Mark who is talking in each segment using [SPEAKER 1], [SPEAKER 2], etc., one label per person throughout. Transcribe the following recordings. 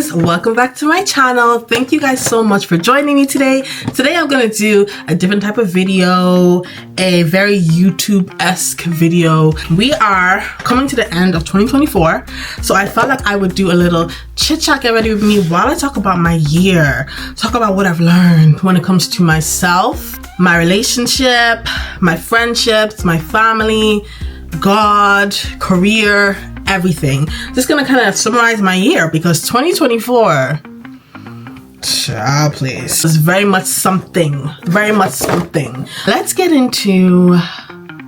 [SPEAKER 1] guys, welcome back to my channel. Thank you guys so much for joining me today. Today I'm gonna do a different type of video, a very YouTube-esque video. We are coming to the end of 2024, so I felt like I would do a little chit chat, get ready with me while I talk about my year, talk about what I've learned when it comes to myself, my relationship, my friendships, my family, God, career, everything. Just gonna kind of summarize my year because 2024, child, please, was very much something. Let's get into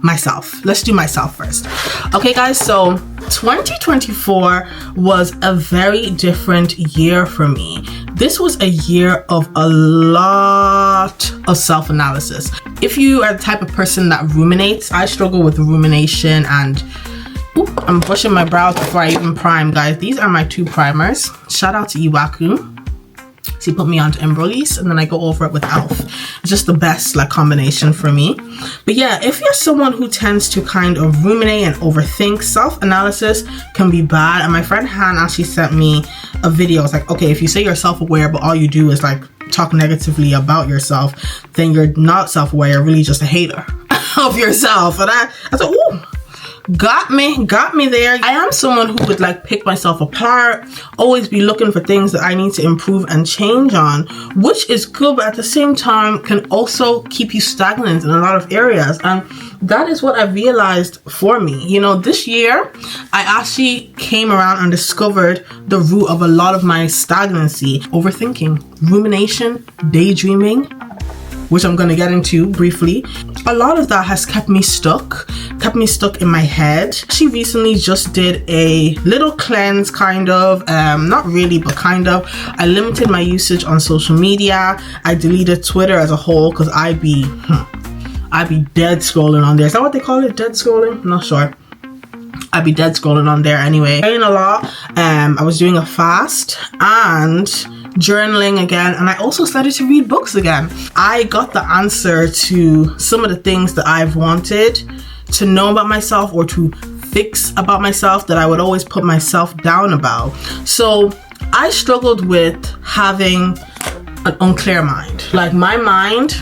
[SPEAKER 1] myself. Let's do myself first. Okay, guys, so 2024 was a very different year for me. This was a year of a lot of self-analysis. If you are the type of person that ruminates, I struggle with rumination and I'm brushing my brows before I even prime, guys. These are my two primers. Shout out to Iwaku. She put me onto Embrolis and then I go over it with Elf. It's just the best combination for me. But yeah, if you're someone who tends to kind of ruminate and overthink, self-analysis can be bad. And my friend Han actually sent me a video. It's like, okay, if you say you're self-aware but all you do is talk negatively about yourself, then you're not self-aware, you're really just a hater of yourself. And I said, ooh, got me there. I am someone who would pick myself apart, always be looking for things that I need to improve and change on, which is good, but at the same time can also keep you stagnant in a lot of areas. And that is what I realized for me. You know, this year I actually came around and discovered the root of a lot of my stagnancy: overthinking, rumination, daydreaming, which I'm going to get into briefly. A lot of that has kept me stuck in my head. She recently just did a little cleanse, not really, but kind of. I limited my usage on social media. I deleted Twitter as a whole because I'd be dead scrolling on there. Is that what they call it? Dead scrolling? I'm not sure. I'd be dead scrolling on there anyway. Praying a lot. I was doing a fast and journaling again, and I also started to read books again. I got the answer to some of the things that I've wanted to know about myself or to fix about myself that I would always put myself down about. So I struggled with having an unclear mind. My mind,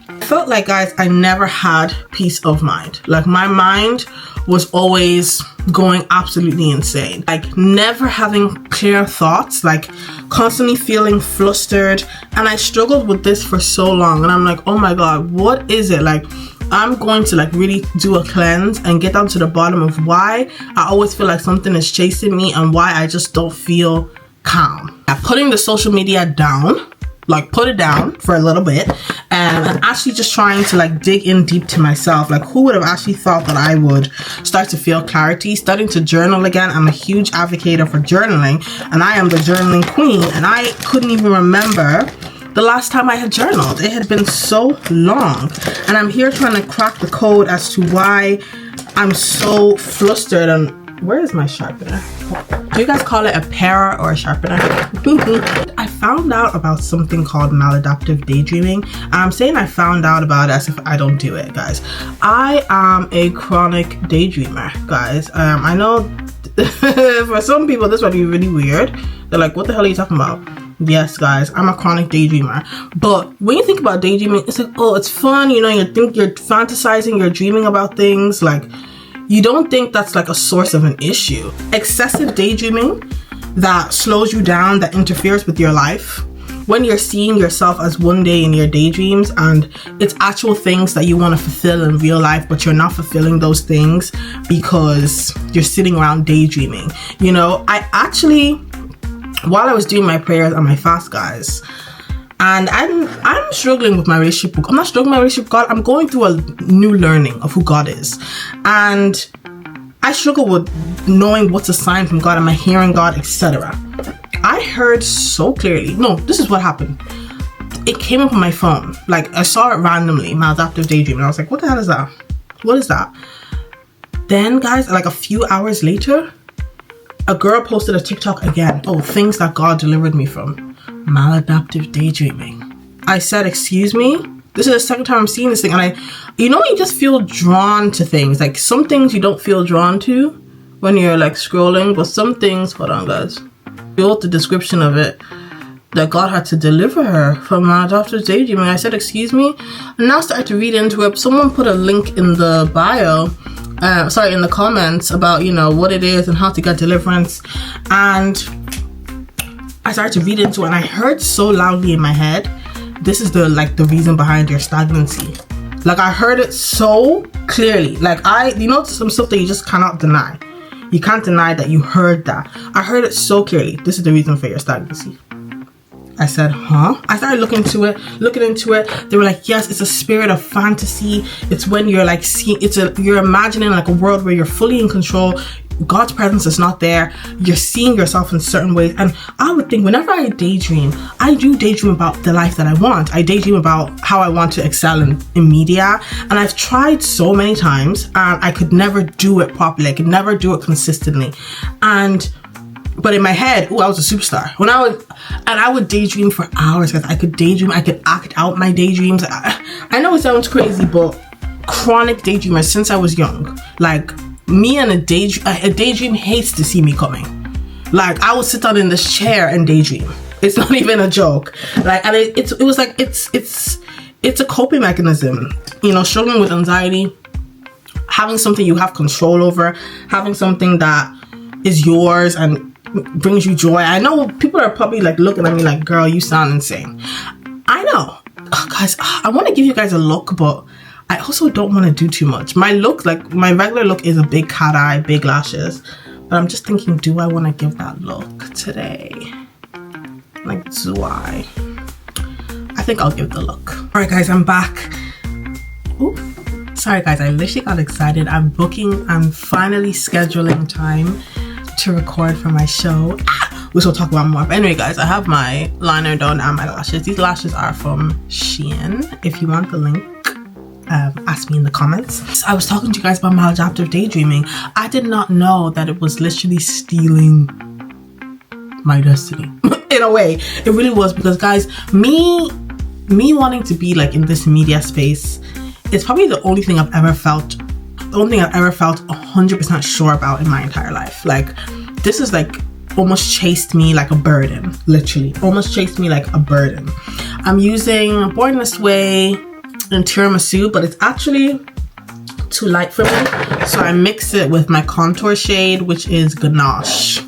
[SPEAKER 1] I felt like, guys, I never had peace of mind. My mind was always going absolutely insane. Never having clear thoughts, constantly feeling flustered. And I struggled with this for so long. And I'm like, oh my God, what is it? I'm going to really do a cleanse and get down to the bottom of why I always feel like something is chasing me and why I just don't feel calm. Putting the social media down, put it down for a little bit, and actually just trying to dig in deep to myself. Who would have actually thought that I would start to feel clarity, starting to journal again. I'm a huge advocate for journaling, and I am the journaling queen, and I couldn't even remember the last time I had journaled. It had been so long, and I'm here trying to crack the code as to why I'm so flustered. And where is my sharpener? Do you guys call it a parer or a sharpener? I found out about something called maladaptive daydreaming. And I'm saying I found out about it as if I don't do it, guys. I am a chronic daydreamer, guys. I know for some people this might be really weird. They're like, what the hell are you talking about? Yes, guys, I'm a chronic daydreamer. But when you think about daydreaming, it's oh, it's fun. You know, you're fantasizing, you're dreaming about things. You don't think that's a source of an issue. Excessive daydreaming that slows you down, that interferes with your life. When you're seeing yourself as one day in your daydreams and it's actual things that you want to fulfill in real life, but you're not fulfilling those things because you're sitting around daydreaming. You know, I actually, while I was doing my prayers and my fast, guys, and I'm struggling with my relationship with God. I'm not struggling with my relationship with God. I'm going through a new learning of who God is. And I struggle with knowing what's a sign from God. Am I hearing God, etc. I heard so clearly. No, this is what happened. It came up on my phone. I saw it randomly, Maladaptive Daydreaming. And I was like, what the hell is that? What is that? Then, guys, a few hours later, a girl posted a TikTok again. Oh, things that God delivered me from. Maladaptive daydreaming. I said, excuse me? This is the second time I'm seeing this thing. And you just feel drawn to things. Some things you don't feel drawn to when you're like scrolling. But some things, hold on guys, built the description of it, that God had to deliver her from Maladaptive daydreaming. I said, excuse me? And now I started to read into it. Someone put a link in the bio, in the comments about, you know, what it is and how to get deliverance. And I started to read into it, and I heard so loudly in my head, this is the reason behind your stagnancy. Like, I heard it so clearly. Like, you know, some stuff that you just cannot deny. You can't deny that you heard that. I heard it so clearly. This is the reason for your stagnancy. I said, huh? I started looking into it. They were like, yes, it's a spirit of fantasy. It's when you're like seeing, you're imagining like a world where you're fully in control. God's presence is not there. You're seeing yourself in certain ways. And I would think whenever I daydream, I do daydream about the life that I want. I daydream about how I want to excel in media. And I've tried so many times and I could never do it properly. I could never do it consistently. But in my head, I was a superstar. I would daydream for hours, guys. I could daydream. I could act out my daydreams. I know it sounds crazy, but chronic daydreamer since I was young. Like, me and a daydream hates to see me coming. Like, I would sit down in this chair and daydream. It's not even a joke. Like, and it's a coping mechanism. You know, struggling with anxiety, having something you have control over, having something that is yours and brings you joy. I know people are probably like looking at me like, girl, you sound insane. I know. Guys, I want to give you guys a look, but I also don't want to do too much. My look, like my regular look, is a big cat eye, big lashes. But I'm just thinking, do I want to give that look today? Like, do I? I think I'll give the look. All right, guys, I'm back. Ooh. Sorry, guys, I literally got excited. I'm finally scheduling time to record for my show, which we'll talk about more. But anyway, guys, I have my liner done and my lashes. These lashes are from Shein. If you want the link, ask me in the comments. I was talking to you guys about maladaptive daydreaming. I did not know that it was literally stealing my destiny. In a way, it really was, because guys, me wanting to be like in this media space, it's probably the only thing I've ever felt 100% sure about in my entire life. Like, this is like almost chased me like a burden, literally almost chased me like a burden. I'm using Born This Way in Tiramisu, but it's actually too light for me, so I mix it with my contour shade, which is Ganache.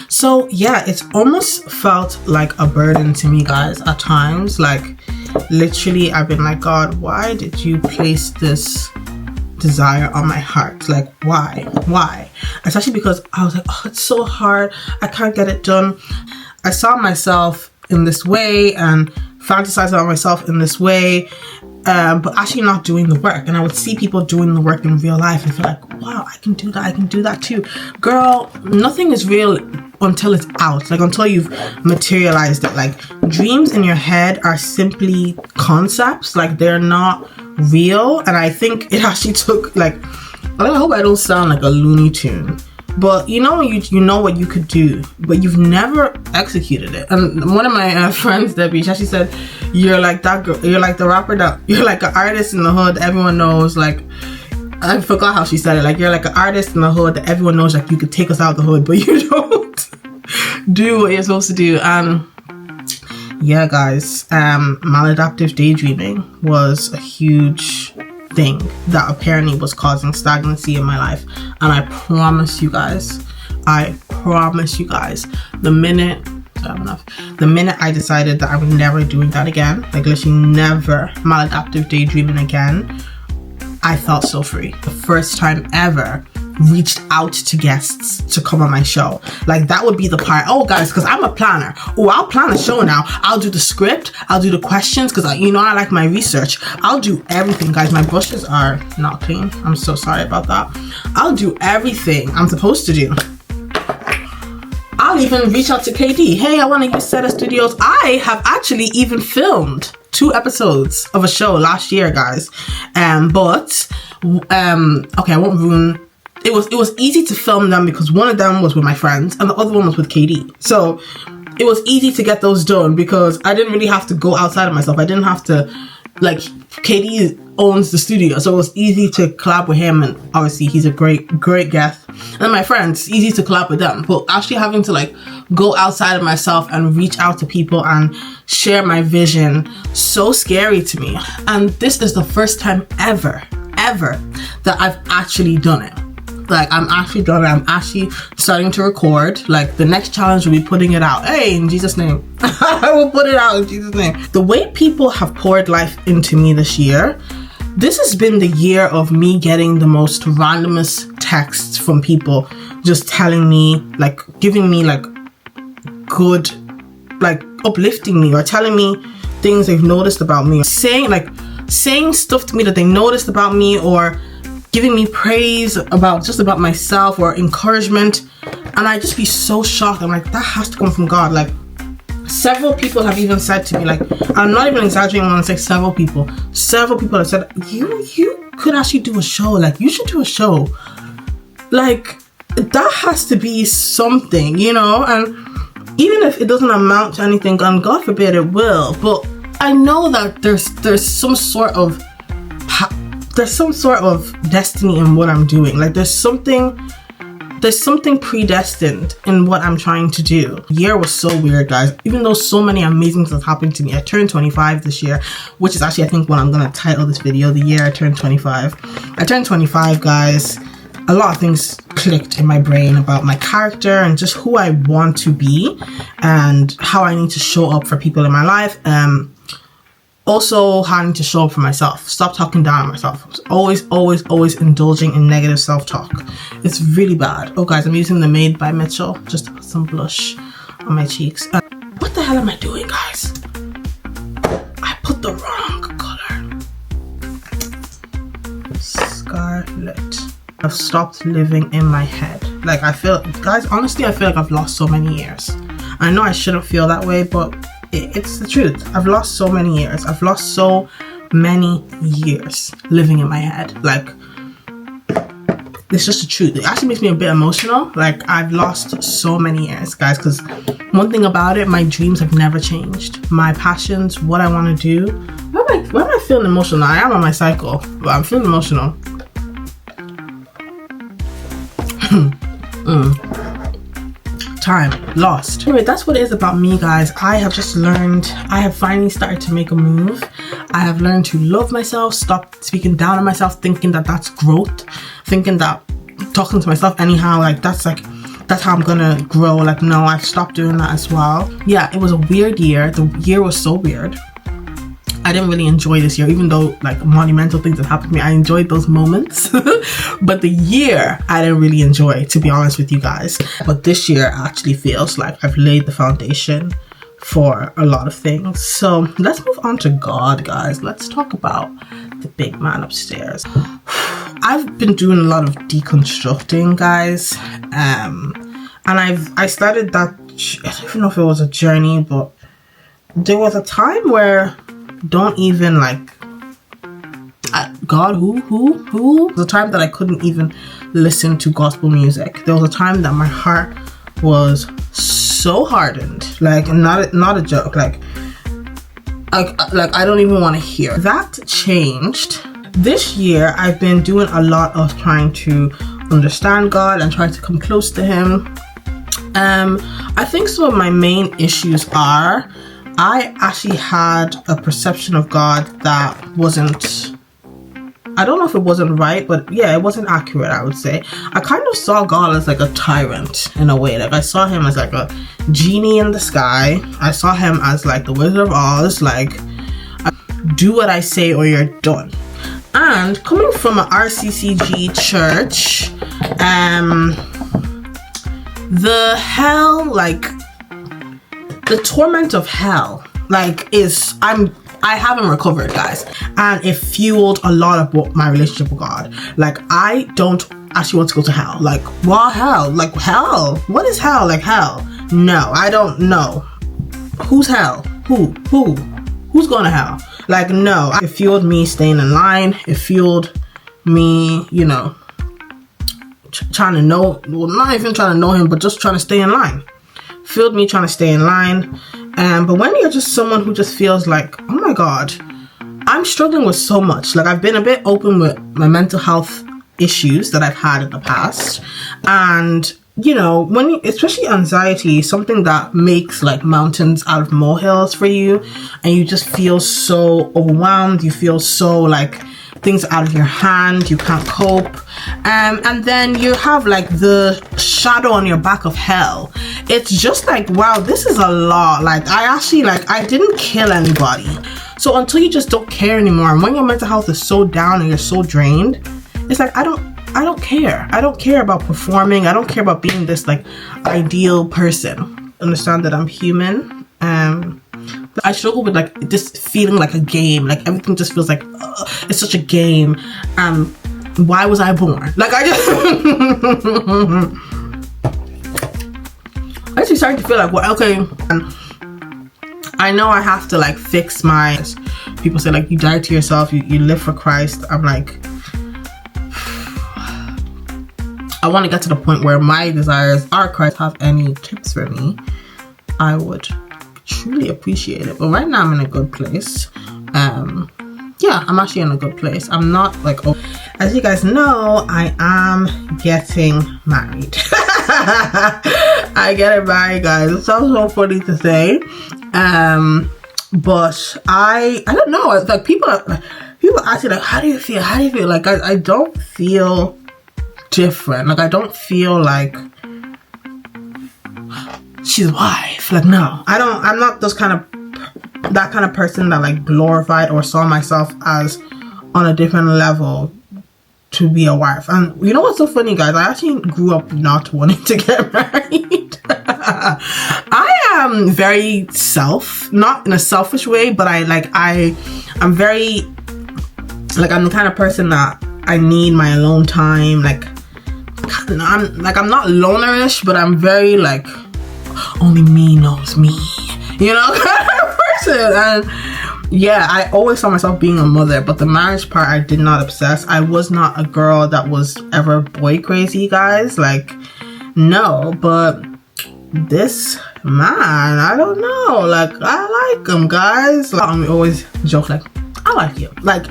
[SPEAKER 1] So yeah, it's almost felt like a burden to me, guys, at times. Like, literally, I've been like, God, why did you place this desire on my heart? Like, why? Especially because I was like, oh, it's so hard, I can't get it done. I saw myself in this way and fantasized about myself in this way, but actually not doing the work. And I would see people doing the work in real life and feel like, wow, I can do that too. Girl, nothing is real until it's out, like until you've materialized it. Like, dreams in your head are simply concepts, like they're not real. And I think it actually took, like, I hope I don't sound like a Looney Tune, but you know what you could do, but you've never executed it. And one of my friends, Debbie, she actually said, you're like that girl, you're like the rapper that, you're like an artist in the hood everyone knows. Like, I forgot how she said it. Like, you're like an artist in the hood that everyone knows, like, you could take us out of the hood, but you don't do what you're supposed to do. And yeah, guys, maladaptive daydreaming was a huge thing that apparently was causing stagnancy in my life. And I promise you guys, the minute I decided that I'm never doing that again, like literally never maladaptive daydreaming again, I felt so free. The first time ever reached out to guests to come on my show. Like, that would be the part. Oh, guys, because I'm a planner. Oh, I'll plan a show now. I'll do the script. I'll do the questions, because I like my research. I'll do everything, guys. My brushes are not clean. I'm so sorry about that. I'll do everything I'm supposed to do. I'll even reach out to KD. Hey, I want to use Seta Studios. I have actually even filmed 2 episodes of a show last year, guys. Okay, I won't ruin. It was easy to film them because one of them was with my friends and the other one was with KD. So it was easy to get those done because I didn't really have to go outside of myself. I didn't have to like KD owns the studio, so it was easy to collab with him, and obviously he's a great guest. And my friends, it's easy to collab with them, but actually having to like go outside of myself and reach out to people and share my vision, so scary to me. And this is the first time ever that I've actually done it. Like, I'm actually done it. I'm actually starting to record. Like, the next challenge will be putting it out. Hey, in Jesus' name. I will put it out in Jesus' name. The way people have poured life into me this year, this has been the year of me getting the most randomest texts from people just telling me, like, giving me, like, good, like, uplifting me, or telling me things they've noticed about me, saying stuff to me that they noticed about me, or giving me praise about myself, or encouragement. And I just be so shocked. I'm like, that has to come from God. Like, several people have even said to me, like, I'm not even exaggerating when I say several people have said, you could actually do a show. Like, you should do a show. Like, that has to be something, you know? And even if it doesn't amount to anything, and God forbid it will, but I know that there's some sort of destiny in what I'm doing. Like, there's something predestined in what I'm trying to do. The year was so weird, guys. Even though so many amazing things happened to me. I turned 25 this year, which is actually, I think, what I'm gonna title this video, the year I turned 25. I turned 25, guys. A lot of things clicked in my brain about my character and just who I want to be and how I need to show up for people in my life. Also, how I need to show up for myself. Stop talking down on myself. Always indulging in negative self-talk. It's really bad. Oh, guys, I'm using the Made by Mitchell just to put some blush on my cheeks. What the hell am I doing, guys? I put the wrong color. Scarlet. I've stopped living in my head. Like, I feel, guys, honestly, I feel like I've lost so many years. I know I shouldn't feel that way, but it's the truth. I've lost so many years. I've lost so many years living in my head. Like, it's just the truth. It actually makes me a bit emotional. Like, I've lost so many years, guys, because one thing about it, my dreams have never changed. My passions, what I want to do. Why am I feeling emotional? I am on my cycle, but I'm feeling emotional. Time lost. Anyway, that's what it is about me, guys. I have finally started to make a move. I have learned to love myself, stop speaking down on myself, thinking that that's growth, thinking that talking to myself anyhow, like that's how I'm gonna grow. Like, no, I've stopped doing that as well. Yeah, it was a weird year. The year was so weird. I didn't really enjoy this year, even though like monumental things that happened to me. I enjoyed those moments, but the year I didn't really enjoy, to be honest with you guys. But this year actually feels like I've laid the foundation for a lot of things. So let's move on to God, guys. Let's talk about the big man upstairs. I've been doing a lot of deconstructing, guys, and I started that. I don't even know if it was a journey, but there was a time where don't even like God, who? There was a time that I couldn't even listen to gospel music. There was a time that my heart was so hardened, like not a joke. Like I don't even want to hear. That changed. This year, I've been doing a lot of trying to understand God and trying to come close to Him. I think some of my main issues are I actually had a perception of God that wasn't, I don't know if it wasn't right, but yeah, it wasn't accurate, I would say. I kind of saw God as like a tyrant in a way. Like, I saw Him as like a genie in the sky. I saw Him as like the Wizard of Oz, like, do what I say or you're done. And coming from an RCCG church, the hell, like, the torment of hell, like, I haven't recovered, guys, and it fueled a lot of my relationship with God. Like, I don't actually want to go to hell. Like, what hell? Like, hell? What is hell? Like, hell? No, I don't know. Who's hell? Who's going to hell? Like, no. It fueled me staying in line. It fueled me, you know, trying to know, well, not even trying to know Him, but just trying to stay in line. Fueled me trying to stay in line. But when you're just someone who just feels like, oh my God, I'm struggling with so much. Like, I've been a bit open with my mental health issues that I've had in the past, and you know, when you, especially anxiety, something that makes like mountains out of molehills for you, and you just feel so overwhelmed, you feel so like things are out of your hand, you can't cope, and then you have like the shadow on your back of hell. It's just like, wow, this is a lot. Like, I didn't kill anybody. So until you just don't care anymore, and when your mental health is so down and you're so drained, it's like, I don't care. I don't care about performing. I don't care about being this like ideal person. Understand that I'm human. I struggle with like this feeling like a game. Like, everything just feels like it's such a game. Why was I born? Like, I actually starting to feel like, well, okay, I know I have to like fix my. People say like, you die to yourself, you live for Christ. I'm like, I want to get to the point where my desires are Christ. Have any tips for me, I would truly appreciate it. But right now I'm in a good place. Yeah, I'm actually in a good place. I'm not like, oh, as you guys know, I am getting married. I get married, guys. It sounds so funny to say, but I don't know. It's like people ask you like, how do you feel? How do you feel? Like, I don't feel different. Like, I don't feel like she's a wife. Like, no, I'm not that kind of person that like glorified or saw myself as on a different level to be a wife. And you know what's so funny, guys? I actually grew up not wanting to get married. I am very not in a selfish way, but I'm very like, I'm the kind of person that I need my alone time. Like, I'm not lonerish, but I'm very like, only me knows me, you know, kind of person. And yeah, I always saw myself being a mother, but the marriage part, I did not obsess. I was not a girl that was ever boy crazy, guys. Like, no. But this man, I don't know. Like, I like him, guys. Like, we always joke like, I like you. Like,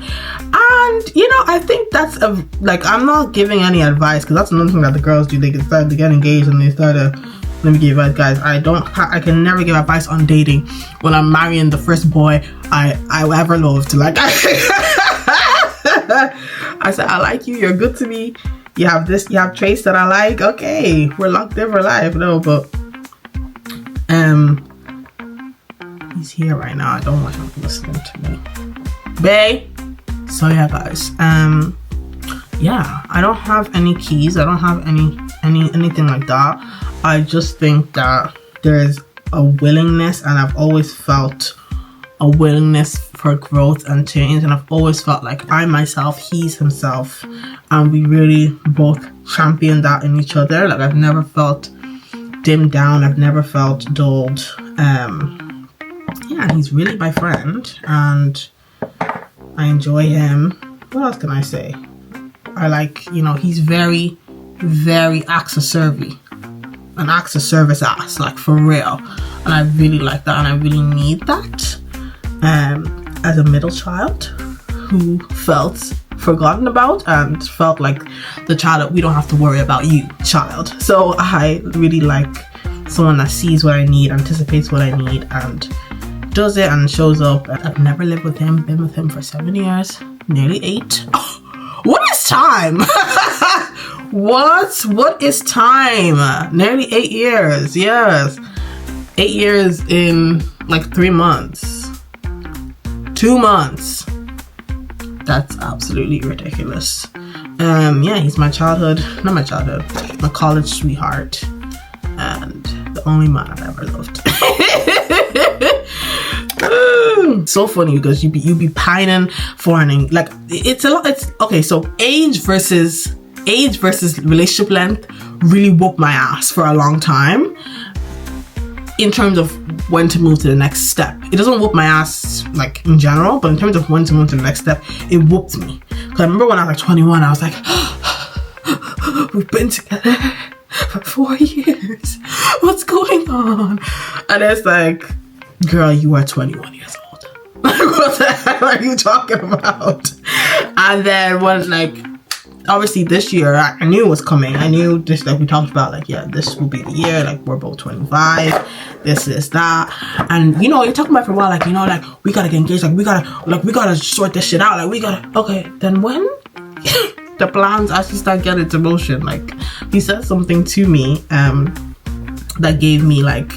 [SPEAKER 1] and you know, I think that's like, I'm not giving any advice, because that's another thing that the girls do. They get engaged and they start to. Let me give advice, guys. I can never give advice on dating when I'm marrying the first boy I ever loved. Like, I said, I like you. You're good to me. You have traits that I like. Okay, we're locked in for life. No, but he's here right now. I don't want him listening to me, babe. So yeah, guys. Yeah, I don't have any keys. I don't have anything like that. I just think that there's a willingness, and I've always felt a willingness for growth and change, and I've always felt like I myself, he's himself, and we really both champion that in each other. Like, I've never felt dimmed down, I've never felt dulled. Yeah, he's really my friend, and I enjoy him. What else can I say? I like, you know, he's very, very acts of service. An acts of service ass, like, for real. And I really like that, and I really need that. As a middle child who felt forgotten about and felt like the child that we don't have to worry about you child. So I really like someone that sees what I need, anticipates what I need, and does it and shows up. I've never lived with him, been with him for 7 years, nearly 8. Oh, what is time? What is time? Nearly 8 years. Yes, 8 years in like 3 months, 2 months. That's absolutely ridiculous. Yeah, he's my my college sweetheart, and the only man I've ever loved. So funny, because you be pining for an, like, it's a lot. It's okay. So age versus relationship length really whooped my ass for a long time in terms of when to move to the next step. It doesn't whoop my ass like in general, but in terms of when to move to the next step, it whooped me. Because I remember when I was like 21, I was like, we've been together for 4 years. What's going on? And it's like, girl, you are 21 years old. Like, what the hell are you talking about? And then when, like, obviously this year, I knew it was coming. I knew this, like we talked about, like, yeah, this will be the year. Like, we're both 25. This, that. And, you know, you're talking about for a while, like, you know, like, we gotta get engaged. Like, we gotta sort this shit out. Like, we gotta, okay, then when the plans actually start getting into motion, like, he said something to me, that gave me, like,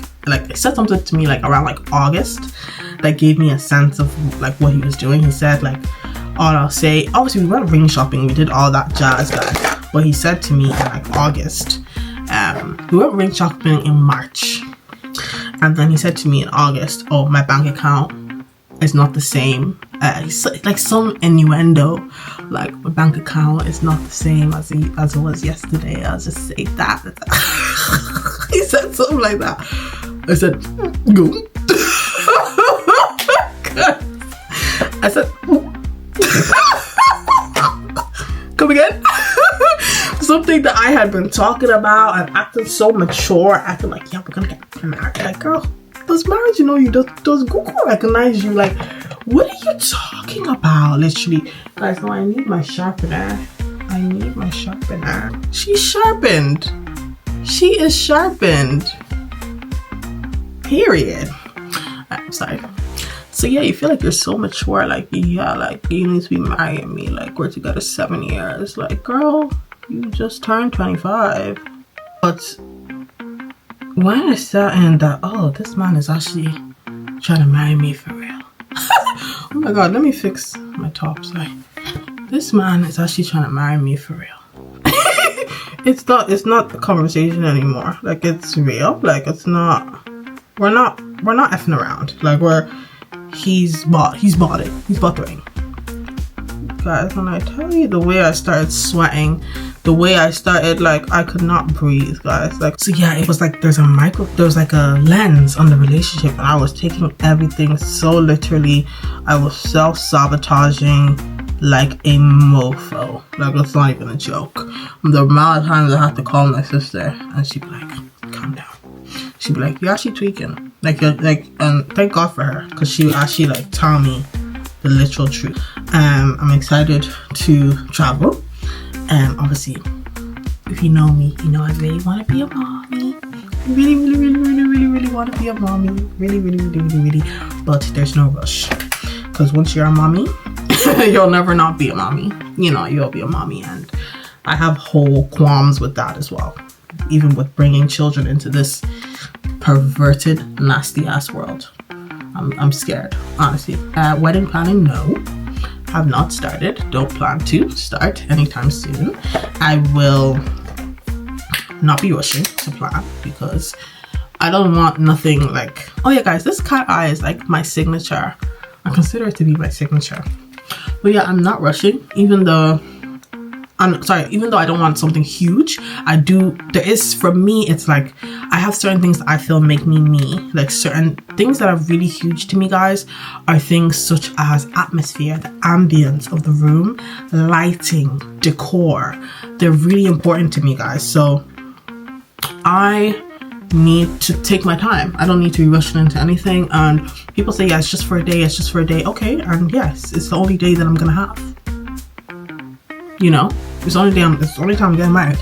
[SPEAKER 1] he said something to me, like, around, like, August, that gave me a sense of, like, what he was doing. He said, like, all I'll say, obviously we went ring shopping, we did all that jazz, guys. But he said to me in, like, August, we went ring shopping in March, and then he said to me in August, oh, my bank account is not the same. Like, some innuendo, like, my bank account is not the same as it was yesterday. I'll just say that. He said something like that. I said, go. I said, come again? Something that I had been talking about and acting so mature, acting like, yeah, we're gonna get married. Like, girl, does marriage, you know, does Google recognize you? Like, what are you talking about? Literally, guys, no, I need my sharpener. I need my sharpener. She's sharpened. She is sharpened. Period. I'm sorry. So yeah, you feel like you're so mature, like, yeah, like, you need to be marrying me, like, we're together 7 years. Like, girl, you just turned 25. But when I sat in that, oh, this man is actually trying to marry me for real. Oh my god, let me fix my top. Sorry. This man is actually trying to marry me for real. It's not a conversation anymore. Like, it's real. Like, it's not, we're not effing around. Like, he's bought it. He's bought the ring. Guys, when I tell you the way I started sweating, the way I started, like, I could not breathe, guys. Like, so yeah, it was like there was like a lens on the relationship, and I was taking everything so literally. I was self-sabotaging like a mofo. Like, it's not even a joke. The amount of times I had to call my sister, and she'd be like, calm down. She'd be like, you're actually tweaking. Like, and thank God for her, because she would actually, like, tell me the literal truth. I'm excited to travel. Obviously, if you know me, you know I really want to be a mommy. Really want to be a mommy. Really. But there's no rush, because once you're a mommy, you'll never not be a mommy. You know, you'll be a mommy, and I have whole qualms with that as well. Even with bringing children into this perverted, nasty ass world, I'm scared, honestly. Wedding planning, no, have not started. Don't plan to start anytime soon. I will not be rushing to plan, because I don't want nothing like, oh yeah, guys, this cat eye is like my signature. I consider it to be my signature. But yeah, I'm not rushing, even though I don't want something huge. For me, it's like, I have certain things that I feel make me me. Like, certain things that are really huge to me, guys, are things such as atmosphere, the ambience of the room, lighting, decor. They're really important to me, guys. So I need to take my time. I don't need to be rushing into anything. And people say, yeah, it's just for a day, okay, and yes, it's the only day that I'm gonna have, you know. It's the only time I'm getting married.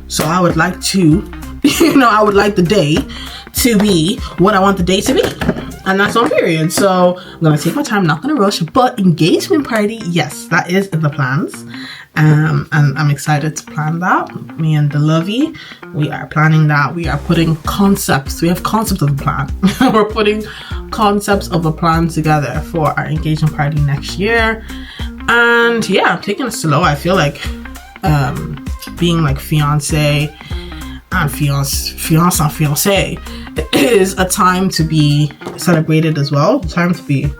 [SPEAKER 1] So I would like to, I would like the day to be what I want the day to be, and that's on period. So I'm gonna take my time, not gonna rush. But engagement party, yes, that is in the plans. And I'm excited to plan that. Me and the lovey, we are planning that. We are putting concepts. We have concepts of a plan. We're putting concepts of a plan together for our engagement party next year. And yeah, I'm taking it slow. I feel like being like fiance is a time to be celebrated as well. A time to be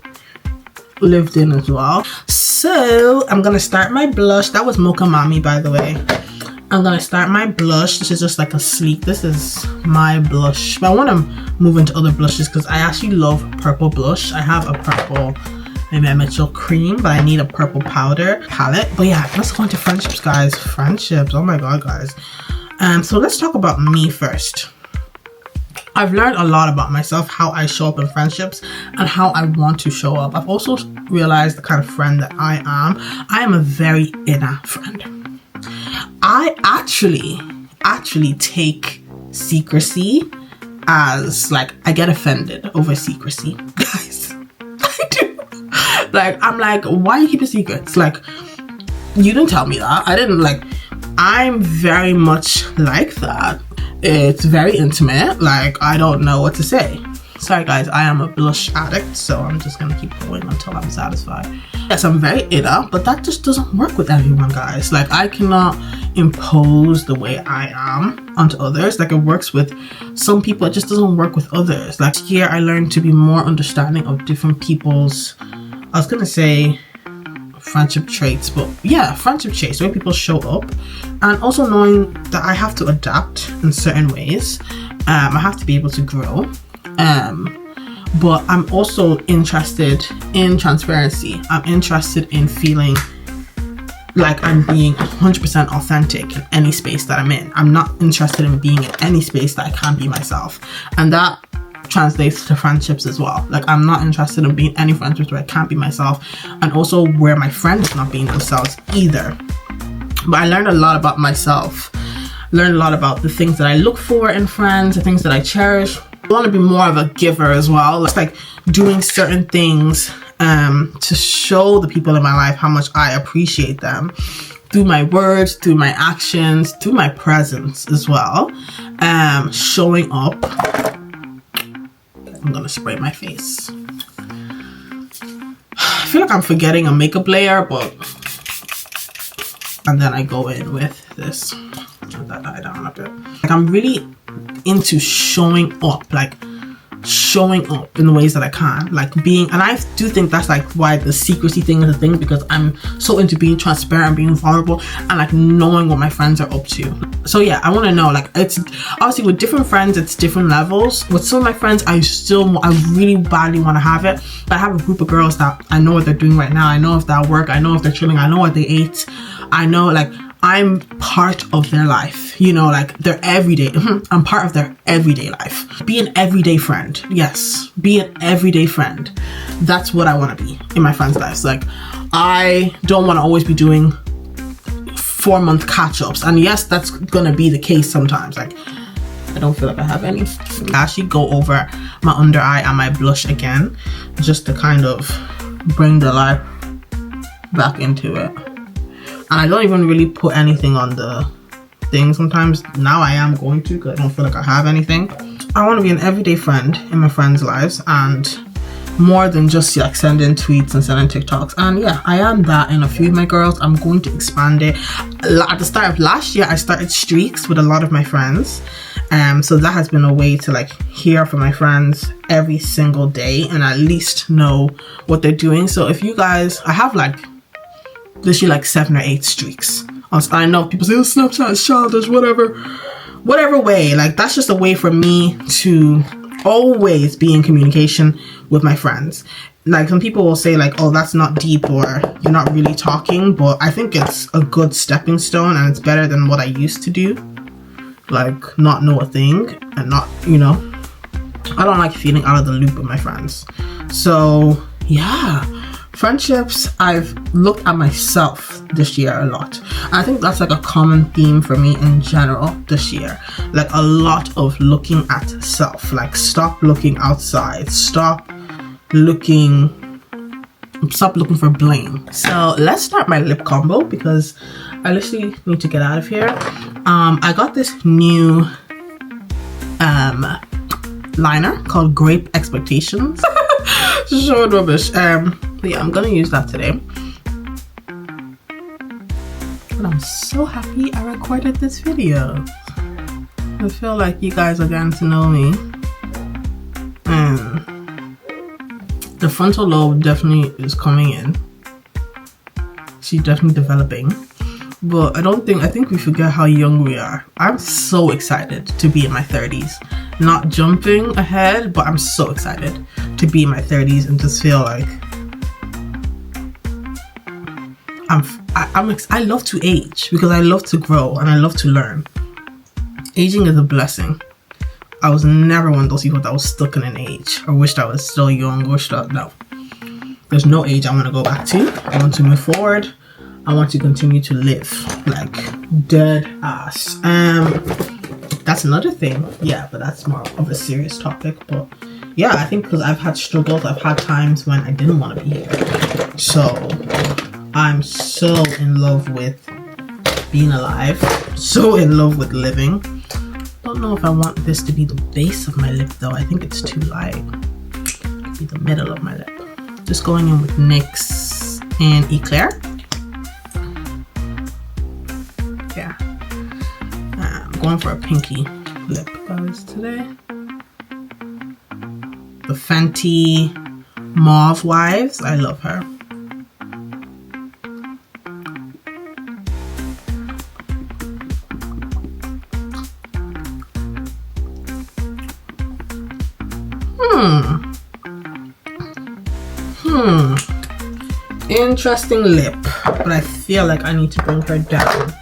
[SPEAKER 1] lived in as well. So I'm gonna start my blush. That was Mocha Mami, by the way. I'm gonna start my blush. This is just like a sleek, this is my blush, but I want to move into other blushes because I actually love purple blush. I have a purple, maybe a Mitchell cream, but I need a purple powder palette. But yeah, let's go into friendships, guys. Friendships, oh my god, guys. So let's talk about me first. I've learned a lot about myself, how I show up in friendships and how I want to show up. I've also realized the kind of friend that I am. I am a very inner friend. I actually take secrecy as like, I get offended over secrecy, guys. I do. Like, I'm like, why you keep a secret? It's like, you didn't tell me that. I didn't, like, I'm very much like that. It's very intimate. Like, I don't know what to say. Sorry guys, I am a blush addict, so I'm just gonna keep going until I'm satisfied. Yes, I'm very inner, but that just doesn't work with everyone, guys. Like, I cannot impose the way I am onto others. Like, it works with some people, it just doesn't work with others. Like, here I learned to be more understanding of different people's, I was gonna say friendship traits, but yeah, friendship traits, the way people show up, and also knowing that I have to adapt in certain ways. I have to be able to grow. But I'm also interested in transparency. I'm interested in feeling like I'm being 100% authentic in any space that I'm in. I'm not interested in being in any space that I can't be myself. And that translates to friendships as well. Like, I'm not interested in being any friendships where I can't be myself, and also where my friends not being themselves either. But I learned a lot about myself. Learned a lot about the things that I look for in friends, the things that I cherish. I want to be more of a giver as well. It's like doing certain things to show the people in my life how much I appreciate them, through my words, through my actions, through my presence as well. Showing up. I'm gonna spray my face. I feel like I'm forgetting a makeup layer, but, and then I go in with this. Let that die down a bit. Like, I'm really into showing up, like showing up in the ways that I can, like being, and I do think that's like why the secrecy thing is a thing, because I'm so into being transparent, being vulnerable, and like knowing what my friends are up to. So yeah, I want to know, like, it's obviously with different friends, it's different levels. With some of my friends, I really badly want to have it, but I have a group of girls that I know what they're doing right now. I know if they're at work, I know if they're chilling, I know what they ate, I know, like, I'm part of their life, you know, like their everyday. I'm part of their everyday life. Be an everyday friend. Yes, be an everyday friend. That's what I want to be in my friends' lives. Like, I don't want to always be doing 4-month catch-ups. And yes, that's gonna be the case sometimes. Like, I don't feel like I have any. I actually go over my under eye and my blush again, just to kind of bring the light back into it. And I don't even really put anything on the thing sometimes. Now I am going to, because I don't feel like I have anything. I want to be an everyday friend in my friends' lives, and more than just like sending tweets and sending TikToks. And yeah, I am that in a few of my girls. I'm going to expand it. At the start of last year, I started streaks with a lot of my friends. So that has been a way to like hear from my friends every single day and at least know what they're doing. So if you guys, I have like literally like 7 or 8 streaks. I know people say, oh, Snapchat is childish, whatever way. Like, that's just a way for me to always be in communication with my friends. Like, some people will say like, oh, that's not deep, or you're not really talking, but I think it's a good stepping stone, and it's better than what I used to do. Like, not know a thing and not, you know, I don't like feeling out of the loop with my friends. So yeah, friendships, I've looked at myself this year a lot. I think that's like a common theme for me in general this year. Like, a lot of looking at self. Like, stop looking outside. Stop looking for blame. So let's start my lip combo, because I literally need to get out of here. I got this new liner called Grape Expectations. So rubbish. But yeah, I'm gonna use that today. And I'm so happy I recorded this video. I feel like you guys are getting to know me. And the frontal lobe definitely is coming in. She's definitely developing. But I think we forget how young we are. I'm so excited to be in my 30s. Not jumping ahead, but I'm so excited to be in my 30s and just feel like I love to age, because I love to grow and I love to learn. Aging is a blessing. I was never one of those people that was stuck in an age or wished I was still young or stuff. No, there's no age I want to go back to. I want to move forward. I want to continue to live like dead ass. That's another thing. Yeah, but that's more of a serious topic. But yeah, I think because I've had struggles, I've had times when I didn't want to be here. So I'm so in love with being alive, so in love with living. Don't know if I want this to be the base of my lip though. I think it's too light. It'll be the middle of my lip. Just going in with NYX and Eclair. Yeah, I'm going for a pinky lip guys today. The Fenty Mauve Wives, I love her. Interesting lip, but I feel like I need to bring her down.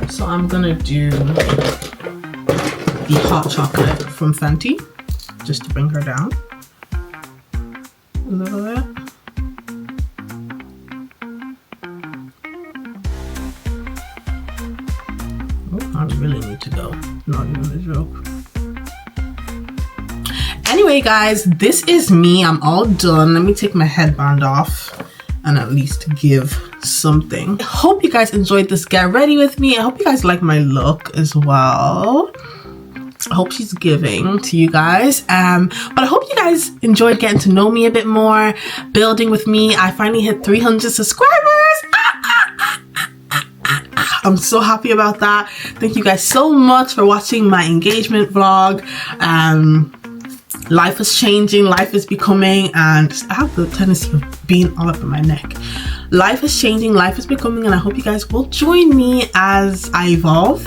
[SPEAKER 1] So I'm gonna do the hot chocolate from Fenty, just to bring her down a little bit. Oh, I really need to go. Not even a joke. Anyway, guys, this is me. I'm all done. Let me take my headband off and at least give something. I hope you guys enjoyed this get ready with me. I hope you guys like my look as well. I hope she's giving to you guys. But I hope you guys enjoyed getting to know me a bit more, building with me. I finally hit 300 subscribers. I'm so happy about that. Thank you guys so much for watching my engagement vlog. Life is changing, life is becoming, and I have the tendency of being all up in my neck. Life is changing, life is becoming, and I hope you guys will join me as I evolve.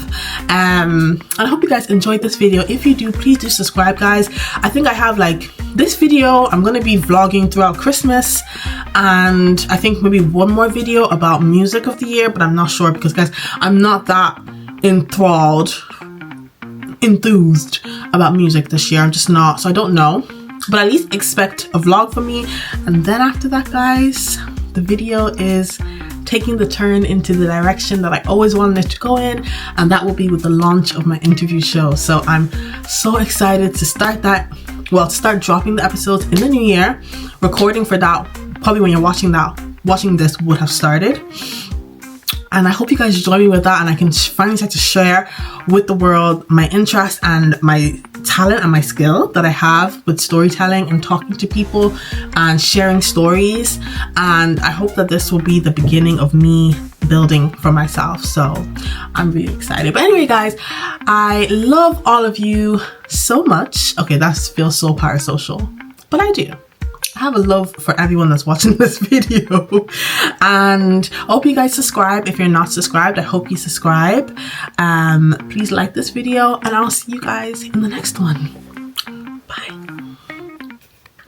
[SPEAKER 1] And I hope you guys enjoyed this video. If you do, please do subscribe, guys. I think I have like this video, I'm gonna be vlogging throughout Christmas, and I think maybe one more video about music of the year, but I'm not sure because, guys, I'm not that enthused about music this year. I'm just not, so I don't know, but at least expect a vlog from me. And then after that, guys, the video is taking the turn into the direction that I always wanted it to go in, and that will be with the launch of my interview show. So I'm so excited to start that, well, to start dropping the episodes in the new year. Recording for that, probably when you're watching this would have started. And I hope you guys join me with that, and I can finally start to share with the world my interest and my talent and my skill that I have with storytelling and talking to people and sharing stories. And I hope that this will be the beginning of me building for myself. So I'm really excited. But anyway, guys, I love all of you so much. Okay, that feels so parasocial, but I do. I have a love for everyone that's watching this video, and I hope you guys subscribe. If you're not subscribed, I hope you subscribe. Please like this video, and I'll see you guys in the next one. Bye.